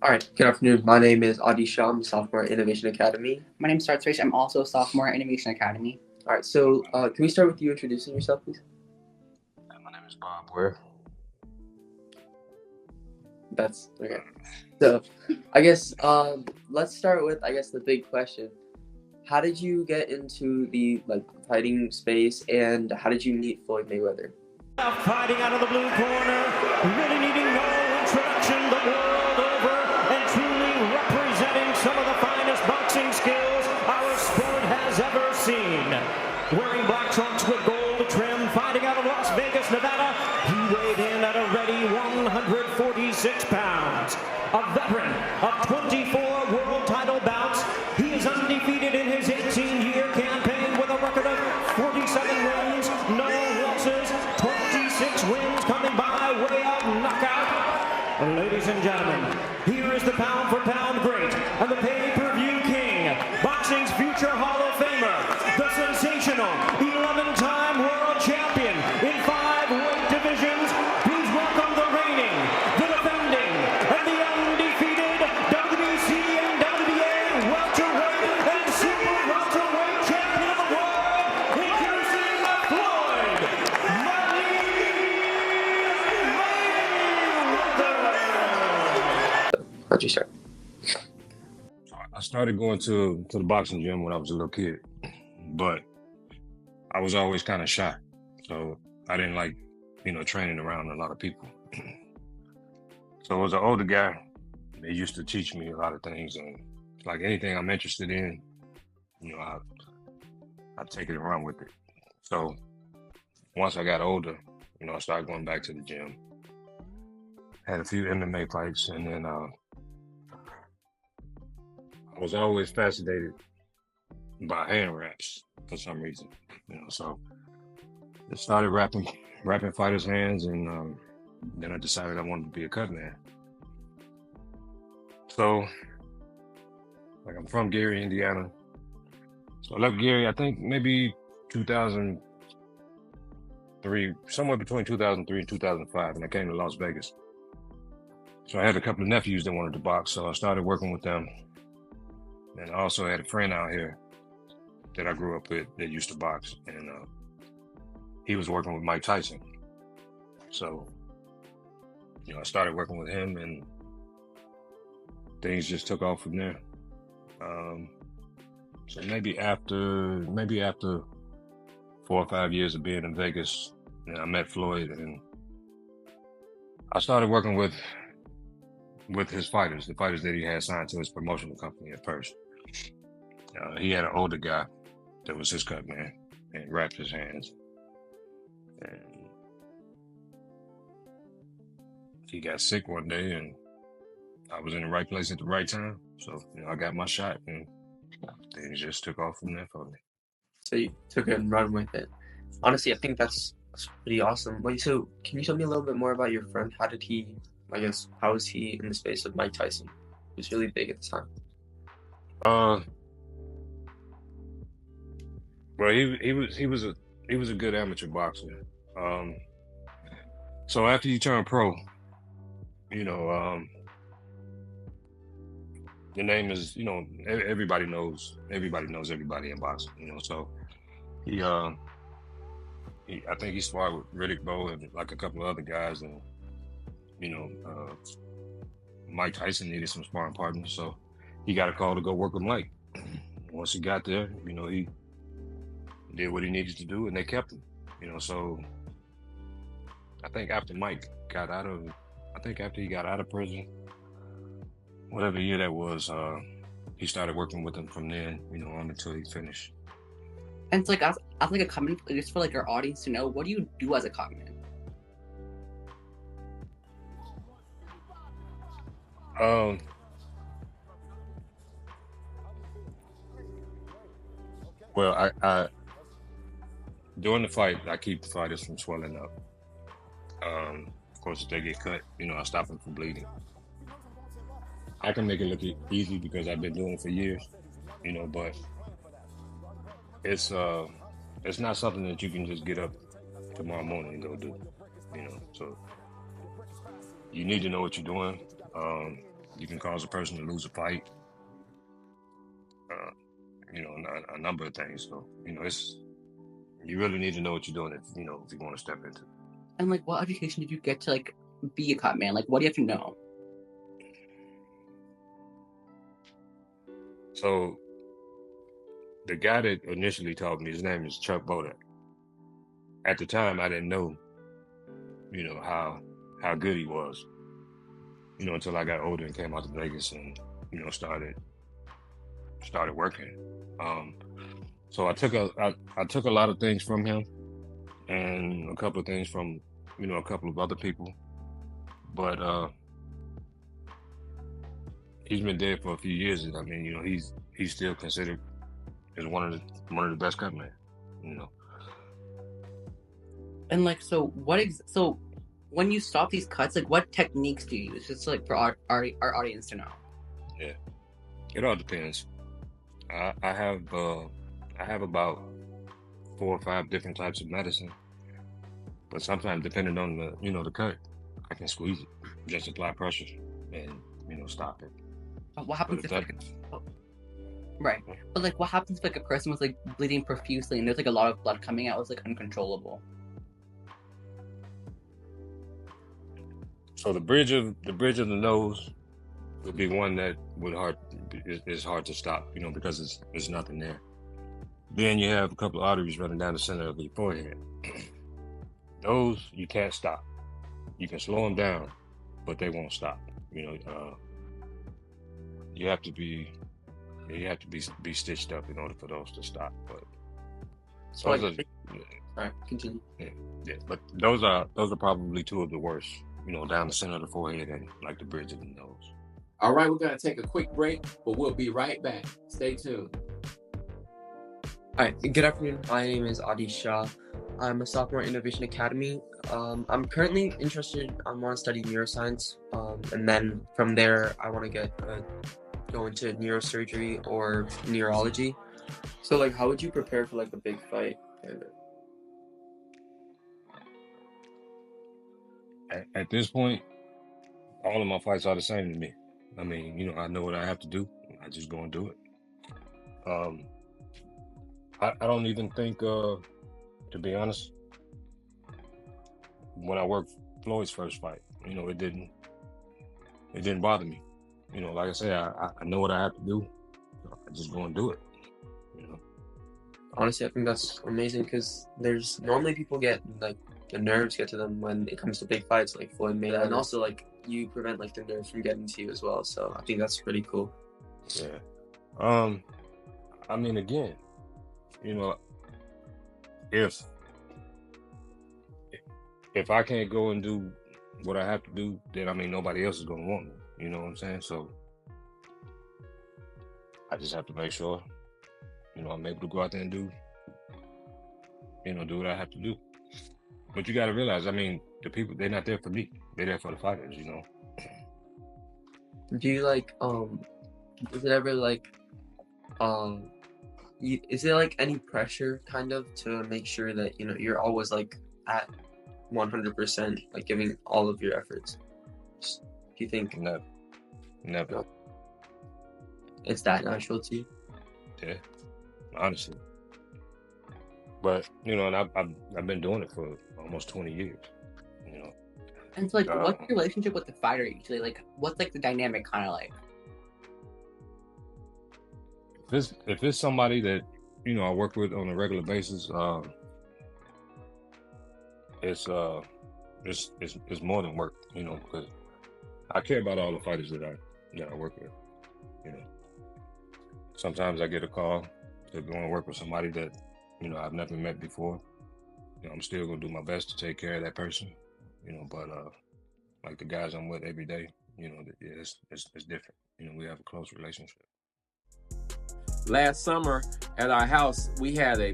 All right, good afternoon. My name is Adi Shah. I'm a sophomore at Innovation Academy. My name is Sartsresh. I'm also a sophomore at Innovation Academy. All right, so can we start with you introducing yourself, please? My name is Bob Ware. That's okay. So I guess let's start with the big question. How did you get into the fighting space, and how did you meet Floyd Mayweather? Fighting out of the blue corner, really needing no introduction the world over, and truly representing some of the finest boxing skills our sport has ever seen. Wearing black trunks with gold trim, fighting out of Las Vegas, Nevada, he weighed in at a ready 146 pounds. A veteran of 24 world title bouts, he is undefeated in his 18-year campaign with a record of 47 wins, no losses, 26 wins coming by way of knockout. Ladies and gentlemen, here is the pound-for-pound great and the pay-per-view king, boxing's future Hall of Famer, the sensational 11-time world champion in 5 weight divisions. Please welcome the reigning, the defending, and the undefeated WBC and WBA welterweight and super welterweight champion of the world, introducing Floyd Mayweather. How'd you start? I started going to the boxing gym when I was a little kid, but I was always kind of shy. So I didn't like, training around a lot of people. So as an older guy, they used to teach me a lot of things, and like anything I'm interested in, I take it and run with it. So once I got older, I started going back to the gym. Had a few MMA fights, and then I was always fascinated by hand wraps for some reason, so I started wrapping fighters' hands, and then I decided I wanted to be a cut man. So, I'm from Gary, Indiana. So I left Gary, I think maybe 2003, somewhere between 2003 and 2005, and I came to Las Vegas. So I had a couple of nephews that wanted to box, so I started working with them. And I also had a friend out here that I grew up with that used to box, and he was working with Mike Tyson. So, I started working with him, and things just took off from there. So maybe after 4 or 5 years of being in Vegas, I met Floyd, and I started working with his fighters, the fighters that he had signed to his promotional company at first. He had an older guy that was his cut man and wrapped his hands. And he got sick one day, and I was in the right place at the right time. So, I got my shot, and things just took off from there for me. So you took it and run with it. Honestly, I think that's pretty awesome. Wait, so can you tell me a little bit more about your friend? How was he in the space of Mike Tyson? He was really big at the time. Well, he was a good amateur boxer. So after you turn pro, your name is, everybody knows everybody in boxing, so I think he sparred with Riddick Bowe and like a couple of other guys, and Mike Tyson needed some sparring partners, so he got a call to go work with Mike. Once he got there, he did what he needed to do, and they kept him. So I think after he got out of prison, whatever year that was, he started working with him from then, on until he finished. And it's as a cut man, just for our audience to know, what do you do as a cut man? Well, I during the fight, I keep the fighters from swelling up. Of course, if they get cut, I stop them from bleeding. I can make it look easy because I've been doing it for years, but it's not something that you can just get up tomorrow morning and go do, So you need to know what you're doing. You can cause a person to lose a fight. A number of things. So, you really need to know what you're doing if you want to step into it. And like, what education did you get to like be a cut man? Like, what do you have to know? So, the guy that initially taught me, his name is Chuck Bodak. At the time, I didn't know, how good he was, until I got older and came out to Vegas and, started working. So I took a lot of things from him and a couple of things from, a couple of other people, but he's been dead for a few years, and I mean, he's still considered as one of the best cut men, And like, so when you stop these cuts, like, what techniques do you use? Just like for our audience to know. Yeah, it all depends. I have about 4 or 5 different types of medicine, but sometimes depending on the cut, I can squeeze it, just apply pressure and stop it. What happens right? But like, what happens if like a person was like bleeding profusely and there's like a lot of blood coming out, it's like uncontrollable? So the bridge of the nose would be one that is hard to stop, because there's nothing there. Then you have a couple of arteries running down the center of your forehead. Those you can't stop. You can slow them down, but they won't stop. You have to be stitched up in order for those to stop. But So those like, are, all right, continue. yeah, but those are probably 2 of the worst. Down the center of the forehead and like the bridge of the nose. All right, we're going to take a quick break, but we'll be right back. Stay tuned. All right, good afternoon. My name is Adi Shah. I'm a sophomore at Innovation Academy. I'm currently interested. I want to study neuroscience, and then from there, I want to go into neurosurgery or neurology. So, like, how would you prepare for like a big fight? At this point, all of my fights are the same to me. I mean, I know what I have to do. I just go and do it. I don't even think, to be honest, when I worked Floyd's first fight, it didn't bother me. Like I say, I know what I have to do. I just go and do it. Honestly, I think that's amazing because there's normally people get like the nerves get to them when it comes to big fights like Floyd Mayweather, and also like you prevent like the nerves from getting to you as well. So I think that's pretty cool. Yeah. I mean, again, if I can't go and do what I have to do, then I mean nobody else is gonna want me. You know what I'm saying? So I just have to make sure, I'm able to go out there and do what I have to do. But you got to realize, I mean, the people, they're not there for me. They're there for the fighters, Do you like is it ever like is there like any pressure kind of to make sure that you're always like at 100%, like giving all of your efforts? Do you think Never. it's that natural to you? Yeah, honestly. But and I've been doing it for almost 20 years. And so like, what's your relationship with the fighter usually? Like, what's like the dynamic kind of like? If it's somebody that I work with on a regular basis, it's more than work, because I care about all the fighters that I work with. Sometimes I get a call to go and work with somebody that I've never met before. I'm still gonna do my best to take care of that person, but like the guys I'm with every day, it's different. We have a close relationship. Last summer at our house, we had a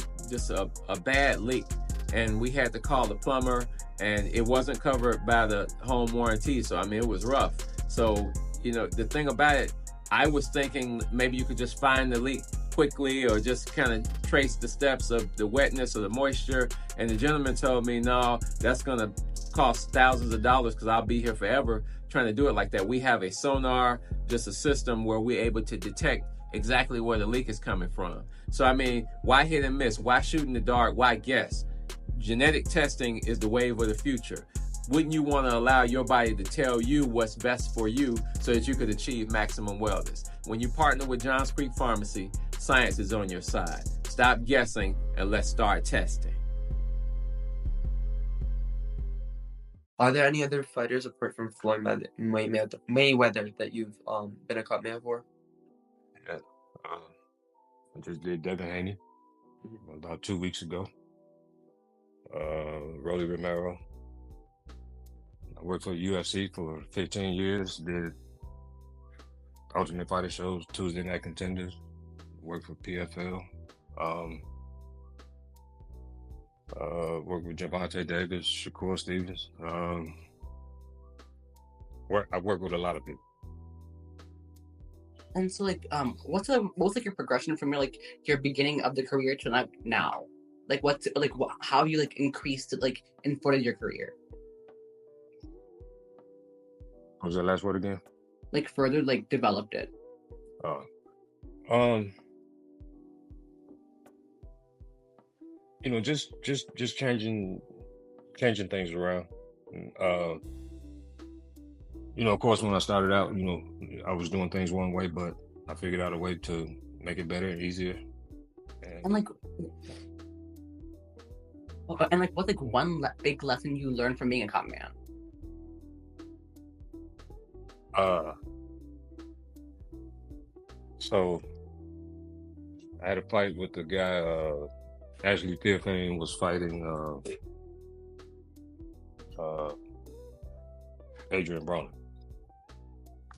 bad leak, and we had to call the plumber, and it wasn't covered by the home warranty. So I mean, it was rough. So the thing about it, I was thinking maybe you could just find the leak quickly or just kind of trace the steps of the wetness or the moisture. And the gentleman told me, no, that's going to cost thousands of dollars because I'll be here forever trying to do it like that. We have a sonar, just a system where we're able to detect exactly where the leak is coming from. So, I mean, why hit and miss? Why shoot in the dark? Why guess? Genetic testing is the wave of the future. Wouldn't you want to allow your body to tell you what's best for you so that you could achieve maximum wellness? When you partner with Johns Creek Pharmacy, science is on your side. Stop guessing and let's start testing. Are there any other fighters apart from Floyd Mayweather that you've been a cut man for? Yeah. I just did Devin Haney about 2 weeks ago. Rolly Romero. I worked for UFC for 15 years, did alternate fighter shows, Tuesday Night Contenders, worked for PFL. Worked with Javante Davis, Shakur Stevens. I work with a lot of people. And so, like, what's like your progression from your beginning of the career to now? Like, how you increased it in further your career? What was that last word again? Further developed it. Just changing things around. Of course, when I started out, I was doing things one way, but I figured out a way to make it better and easier. And what's one big lesson you learned from being a cop man? So I had a fight with the guy, actually Tiffany was fighting Adrian Broner.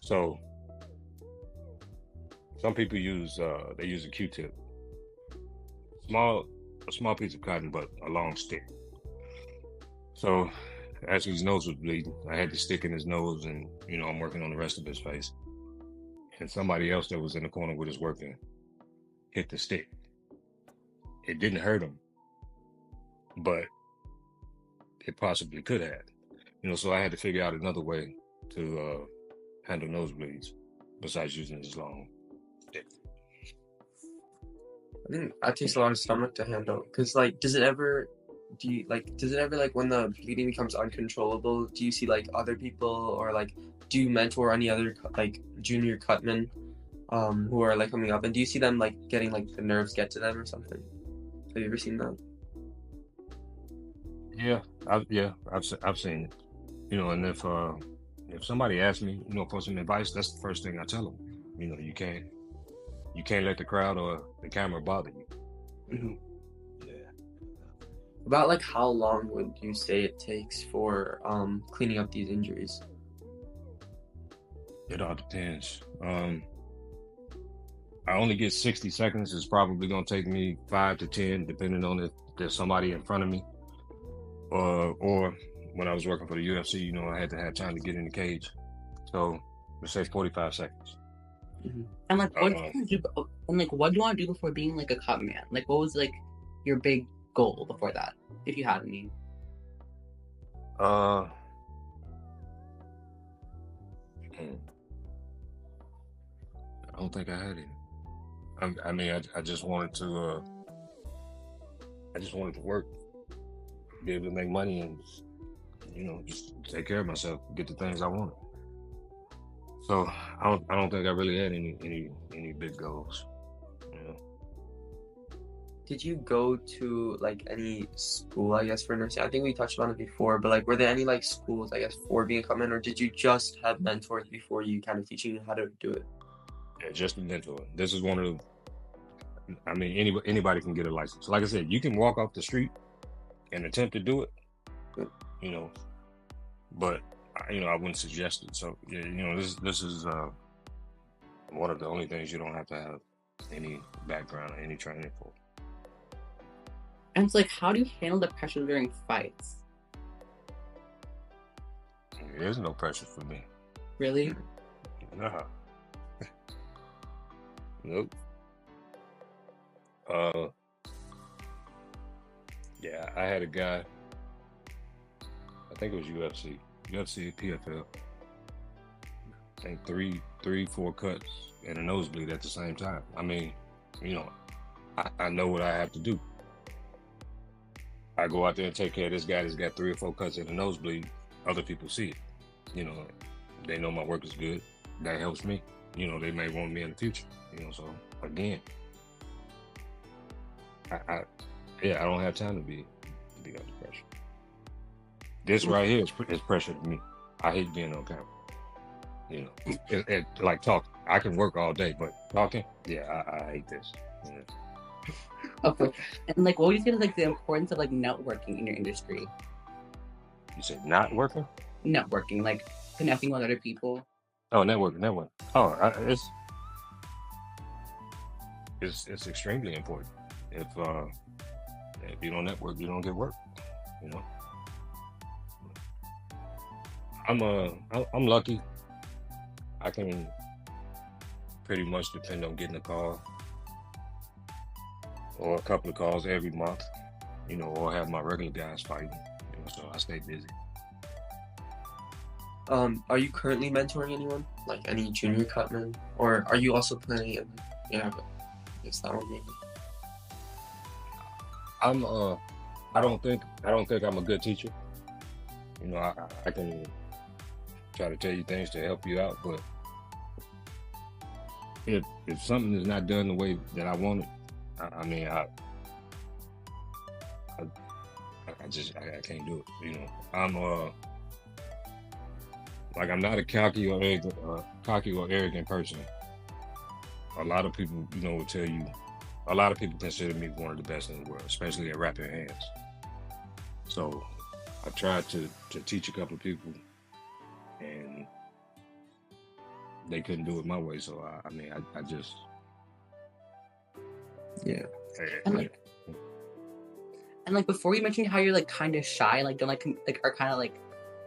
So some people use a Q-tip, a small piece of cotton, but a long stick. So as his nose was bleeding, I had the stick in his nose, and I'm working on the rest of his face. And somebody else that was in the corner with his working hit the stick. It didn't hurt him, but it possibly could have. So I had to figure out another way to handle nosebleeds besides using this long stick. I think that takes a lot of stomach to handle. Cause does it ever when the bleeding becomes uncontrollable, do you see other people or do you mentor any other junior cutmen who are coming up, and do you see them getting the nerves get to them or something? Have you ever seen that? Yeah, I've seen it. And if somebody asks me, for some advice, that's the first thing I tell them. You can't let the crowd or the camera bother you. Mm-hmm. Yeah. About how long would you say it takes for cleaning up these injuries? It all depends. I only get 60 seconds. It's probably going to take me 5 to 10, depending on if there's somebody in front of me. Or when I was working for the UFC, I had to have time to get in the cage. So let's say 45 seconds. Mm-hmm. And what do you want to do before being a cop man? What was your big goal before that, if you had any? I don't think I had any. I just wanted to. I just wanted to work, be able to make money, and just take care of myself, get the things I wanted. So I don't think I really had any big goals. Did you go to any school, I guess, for nursing? I think we touched on it before, but were there any schools, I guess, for being a cutman, or did you just have mentors before you kind of teaching you how to do it? Yeah, just a mentor. This is one of the. Anybody can get a license. Like I said, you can walk off the street and attempt to do it. But I wouldn't suggest it. So yeah, this is one of the only things you don't have to have any background or any training for. And it's how do you handle the pressure during fights? There's no pressure for me. Really? Nah. Nope. Yeah, I had a guy, I think it was UFC, PFL. I think three, 4 cuts and a nosebleed at the same time. I mean, you know, I know what I have to do. I go out there and take care of this guy that's got 3 or 4 cuts and a nosebleed. Other people see it. You know, they know my work is good. That helps me. You know, they may want me in the future. You know, so again, I don't have time to be under pressure. This right here is pressure to me. I hate being on camera. You know, like talk. I can work all day, but talking, yeah, I hate this. Yeah. Okay. And like, what would you say is like the importance of like networking in your industry? You said not working? Networking, like connecting with other people. Oh, networking. Oh, it's extremely important. If you don't network, you don't get work. You know. I'm lucky. I can pretty much depend on getting a call or a couple of calls every month, you know, or have my regular guys fighting, you know, so I stay busy. Are you currently mentoring anyone, like any junior cutmen, or are you also planning? Yeah, but it's that one maybe. I don't think I'm a good teacher. You know, I can try to tell you things to help you out, but if something is not done the way that I want it, I mean, I can't do it. You know, I'm not a cocky or arrogant person. A lot of people, you know, will tell you. A lot of people consider me one of the best in the world, especially at rapping hands. So I tried to teach a couple of people, and they couldn't do it my way. So I just yeah. And like before, you mentioned how you're like kind of shy, like don't like are kind of like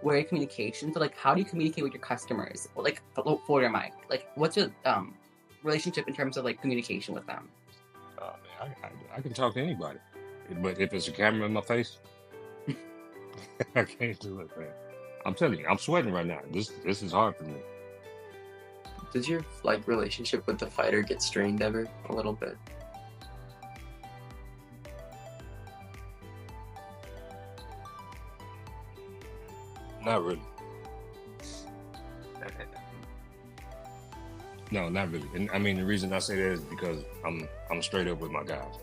wary of communication. So like, how do you communicate with your customers? Or, like for your mic, like what's your relationship in terms of like communication with them? I can talk to anybody, but if it's a camera in my face, I can't do it, man. I'm telling you, I'm sweating right now. This is hard for me. Does your like relationship with the fighter get strained ever a little bit? Not really. No, not really. And I mean, the reason I say that is because I'm straight up with my guys,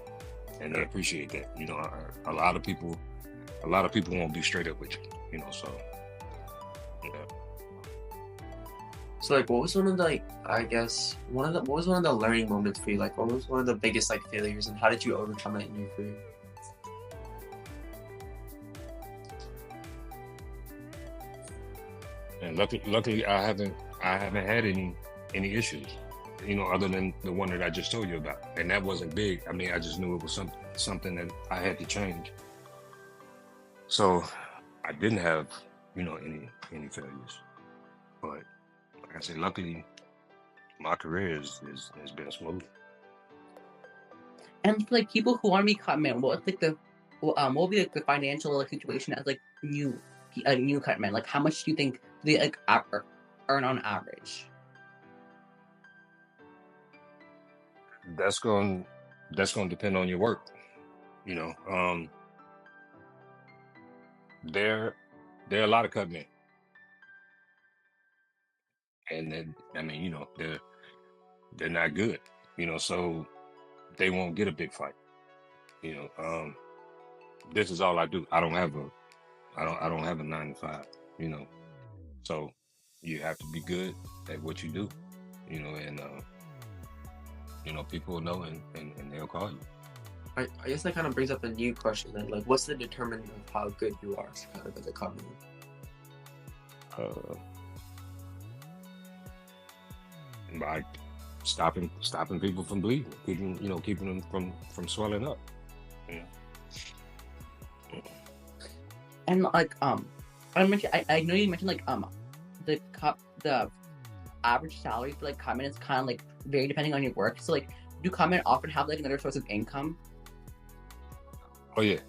and they appreciate that. You know, a lot of people won't be straight up with you. You know, so yeah. So like, what was one of the what was one of the learning moments for you? Like, what was one of the biggest like failures, and how did you overcome it in your career? And luckily, I haven't had any issues, you know, other than the one that I just told you about, and that wasn't big. I mean, I just knew it was something that I had to change. So I didn't have, you know, any failures. But like I said, luckily, my career has been smooth. And for like people who want to be cutmen, what will be like the financial like situation as like new cutmen? Like, how much do you think they like earn on average? That's going to depend on your work. You know, there are a lot of cutmen, and then, I mean, you know, they're not good. You know, so they won't get a big fight. You know, this is all I do. I don't have a 9 to 5. You know, so you have to be good at what you do. You know, and you know, people will know and they'll call you. I guess that kind of brings up a new question then. Like, what's the determinant of how good you are kind of as a cutman? By stopping people from bleeding, keeping them from swelling up. Yeah. And like I know you mentioned like the average salary for like cutmen is kind of like very depending on your work. So like, do cutmen often have like another source of income? Oh yeah.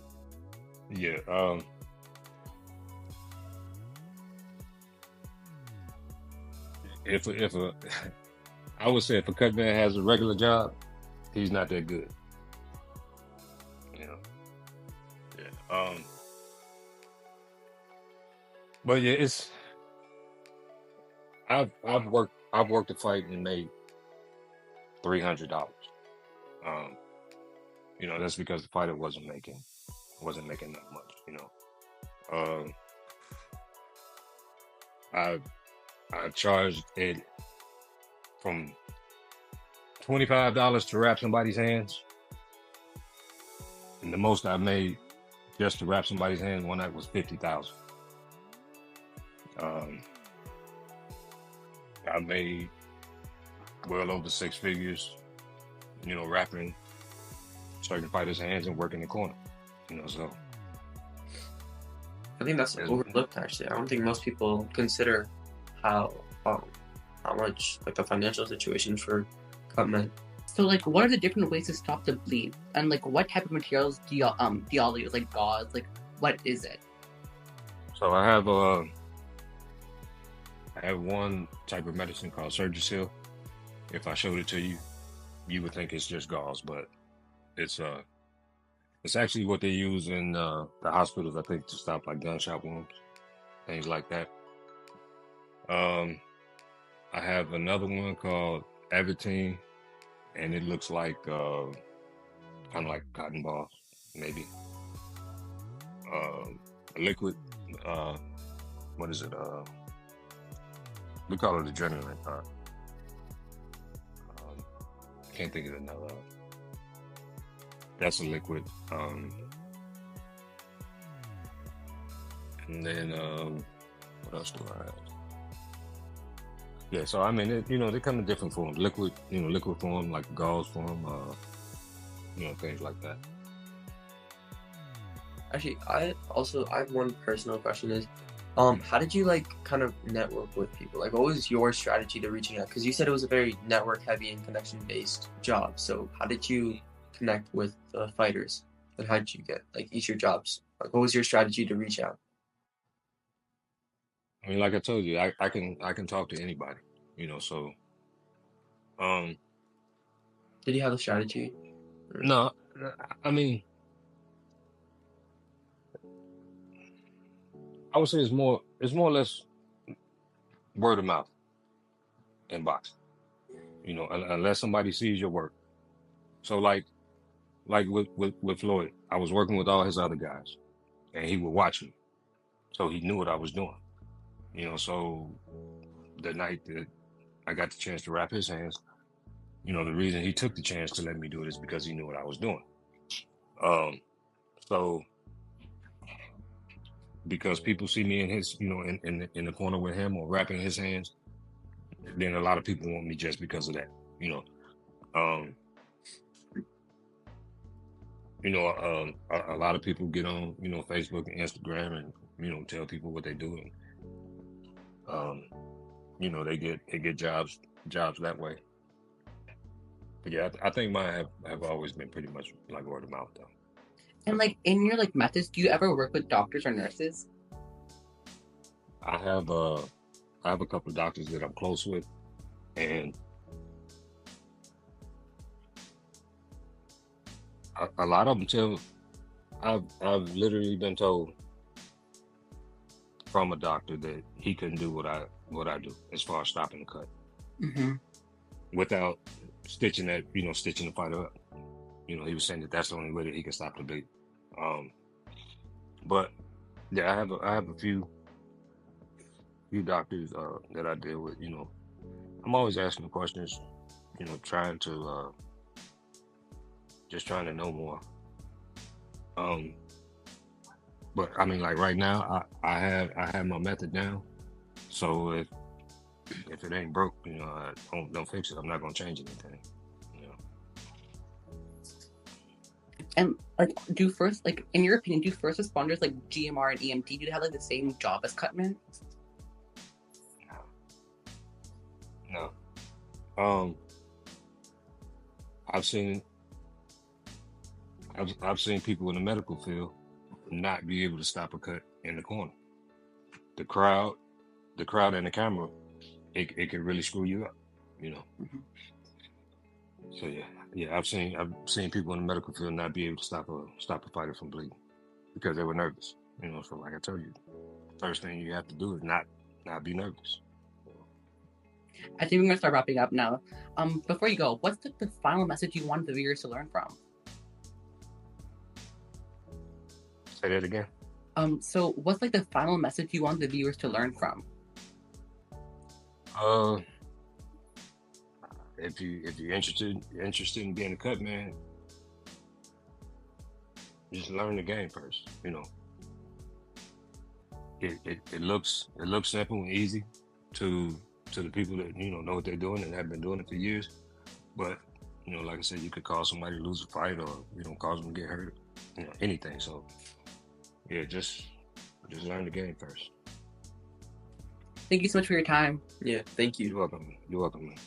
if a I would say if a cut man has a regular job, he's not that good. You know. Yeah. But yeah, it's I've worked a fight and made $300. Um, you know, that's because the fighter wasn't making that much. You know. Um, I I charged it from $25 to wrap somebody's hands, and the most I made just to wrap somebody's hand one night was 50,000. Um, I made well over six figures, you know, wrapping certain fighters' hands and working the corner. You know, so I think that's overlooked. Actually, I don't think most people consider how much like the financial situation for cut men. So like, what are the different ways to stop the bleed? And like, what type of materials do y'all use? Like gauze? Like, what is it? So I have one type of medicine called Surgisil. If I showed it to you, you would think it's just gauze, but it's actually what they use in the hospitals, I think, to stop like gunshot wounds, things like that. I have another one called Avitine, and it looks like kind of like cotton balls, maybe. Liquid, what is it? We call it adrenaline. I can't think of another. That's a liquid. And then what else do I have? Yeah, so I mean, you know, they come in different forms. Liquid, you know, liquid form, like gauze form, you know, things like that. Actually, I have one personal question is, how did you like kind of network with people? Like, what was your strategy to reaching out? Because you said it was a very network heavy and connection based job. So how did you connect with the fighters, and how did you get like each of your jobs? Like, what was your strategy to reach out? I mean, like I told you, I can talk to anybody, you know. So, Did you have a strategy? no, I mean, I would say it's more or less word of mouth in boxing, you know, unless somebody sees your work. So like with Floyd, I was working with all his other guys, and he would watch me, so he knew what I was doing, you know. So the night that I got the chance to wrap his hands, you know, the reason he took the chance to let me do it is because he knew what I was doing. So because people see me in his, you know, in the corner with him or wrapping his hands, then a lot of people want me just because of that, you know. A lot of people get on, you know, Facebook and Instagram and, you know, tell people what they do. And, you know, they get jobs that way. But yeah, I think mine have always been pretty much like word of mouth though. And like in your like methods, do you ever work with doctors or nurses? I have a couple of doctors that I'm close with, and a lot of them tell. I've literally been told from a doctor that he couldn't do what I do as far as stopping the cut without stitching the fighter up. You know, he was saying that that's the only way that he can stop the bleed. But yeah, I have a few doctors that I deal with. You know, I'm always asking questions. You know, trying to know more. But I mean, like right now, I have my method down. So if it ain't broke, you know, don't fix it. I'm not gonna change anything. You know. And like, in your opinion, do first responders like GMR and EMT, do they have like the same job as cutmen? No. I've seen people in the medical field not be able to stop a cut in the corner. The crowd and the camera it can really screw you up, you know. So yeah, I've seen people in the medical field not be able to stop a fighter from bleeding because they were nervous, you know. So like I told you, first thing you have to do is not be nervous. I think we're gonna start wrapping up now. Before you go, what's the final message you want the viewers to learn from? Say that again. So what's like the final message you want the viewers to learn from? If you're interested in being a cut man, just learn the game first. You know, it looks simple and easy to the people that know what they're doing and have been doing it for years. But like I said, you could cause somebody to lose a fight or cause them to get hurt. Anything. So yeah, just learn the game first. Thank you so much for your time. Yeah, thank you. You're welcome. You're welcome, man.